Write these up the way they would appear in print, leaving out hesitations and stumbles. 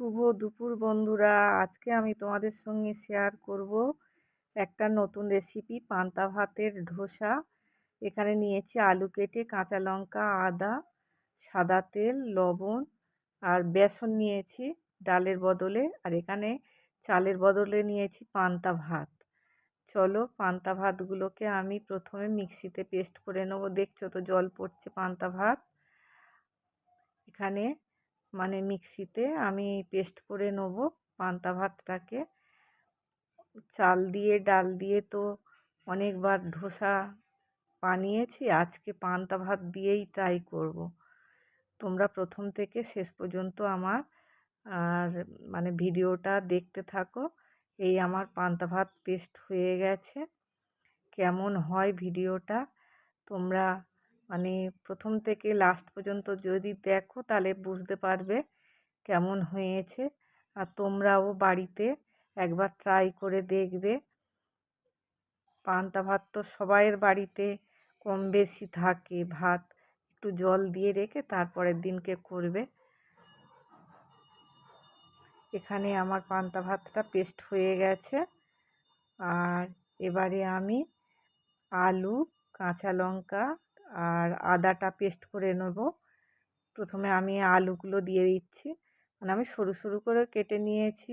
শুভ দুপুর বন্ধুরা। আজকে আমি তোমাদের সঙ্গে শেয়ার করব একটা নতুন রেসিপি, পান্তা ভাতের ধোসা। এখানে নিয়েছি আলু কেটে, কাঁচা লঙ্কা, আদা, সাদা তেল, লবণ আর বেসন নিয়েছি ডালের বদলে, আর এখানে চালের বদলে নিয়েছি পান্তা ভাত। চলো পান্তা ভাতগুলোকে আমি প্রথমে মিক্সিতে পেস্ট করে নেবো। দেখছো তো জল পড়ছে পান্তা ভাত। এখানে মিক্সিতে আমি পেস্ট করে নেব পান্তা ভাতটাকে। চাল দিয়ে ডাল দিয়ে তো অনেকবার ধোসা বানিয়েছি, আজকে পান্তা ভাত দিয়েই ট্রাই করব। তোমরা প্রথম থেকে শেষ পর্যন্ত আমার ভিডিওটা দেখতে থাকো। এই আমার পান্তা ভাত পেস্ট হয়ে গেছে। কেমন হয় ভিডিওটা তোমরা প্রথম থেকে লাস্ট পর্যন্ত যদি দেখো তাহলে বুঝতে পারবে কেমন হয়েছে। আর তোমরাও বাড়িতে একবার ট্রাই করে দেখবে। পান্তা ভাত তো সবাইয়ের বাড়িতে কম বেশি থাকে, ভাত একটু জল দিয়ে রেখে তারপরের দিনকে করবে। এখানে আমার পান্তা ভাতটা পেস্ট হয়ে গেছে। আর এবারে আমি আলু, কাঁচা লঙ্কা আর আদাটা পেস্ট করে নেব। প্রথমে আমি আলুগুলো দিয়ে দিচ্ছি, আমি সরু সরু করে কেটে নিয়েছি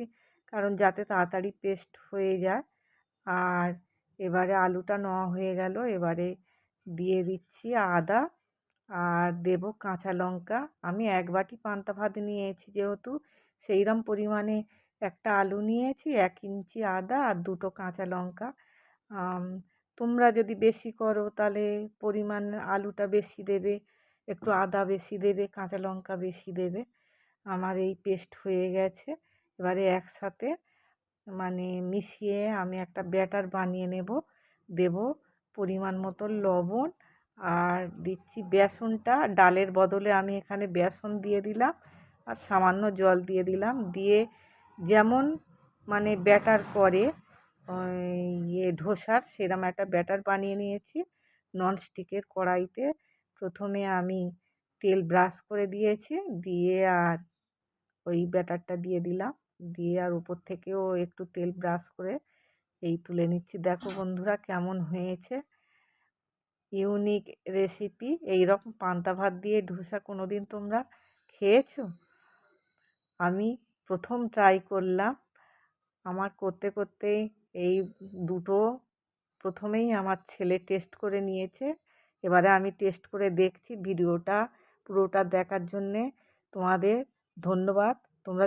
কারণ যাতে তাড়াতাড়ি পেস্ট হয়ে যায়। আর এবারে আলুটা নেওয়া হয়ে গেল, এবারে দিয়ে দিচ্ছি আদা আর দেব কাঁচা লঙ্কা। আমি এক বাটি পান্তা ভাত নিয়েছি যেহেতু, সেইরকম পরিমাণে একটা আলু নিয়েছি, 1 ইঞ্চি আদা আর 2টো কাঁচা লঙ্কা। তোমরা যদি বেশি করো তাহলে পরিমাণ আলুটা বেশি দেবে, একটু আদা বেশি দেবে, কাঁচা লঙ্কা বেশি দেবে। আমার এই পেস্ট হয়ে গেছে। এবারে একসাথে মিশিয়ে আমি একটা ব্যাটার বানিয়ে নেব। দেব পরিমাণ মতো লবণ আর দিচ্ছি বেসনটা। ডালের বদলে আমি এখানে বেসন দিয়ে দিলাম আর সামান্য জল দিয়ে দিলাম। দিয়ে যেমন ব্যাটার করে ধোসার, সেরকম একটা ব্যাটার বানিয়ে নিয়েছি। ননস্টিকের কড়াইতে প্রথমে আমি তেল ব্রাশ করে দিয়েছি, দিয়ে আর ওই ব্যাটারটা দিয়ে দিলাম, দিয়ে আর উপর থেকেও একটু তেল ব্রাশ করে এই তুলে নিচ্ছি। দেখো বন্ধুরা কেমন হয়েছে, ইউনিক রেসিপি। এইরকম পান্তা ভাত দিয়ে ধোসা কোনো দিন তোমরা খেয়েছো? আমি প্রথম ট্রাই করলাম। আমার করতে করতে এই দুটো প্রথমেই আমার ছেলে টেস্ট করে নিয়েছে, এবারে আমি টেস্ট করে দেখছি। ভিডিওটা পুরোটা দেখার জন্যে তোমাদের ধন্যবাদ। তোমরা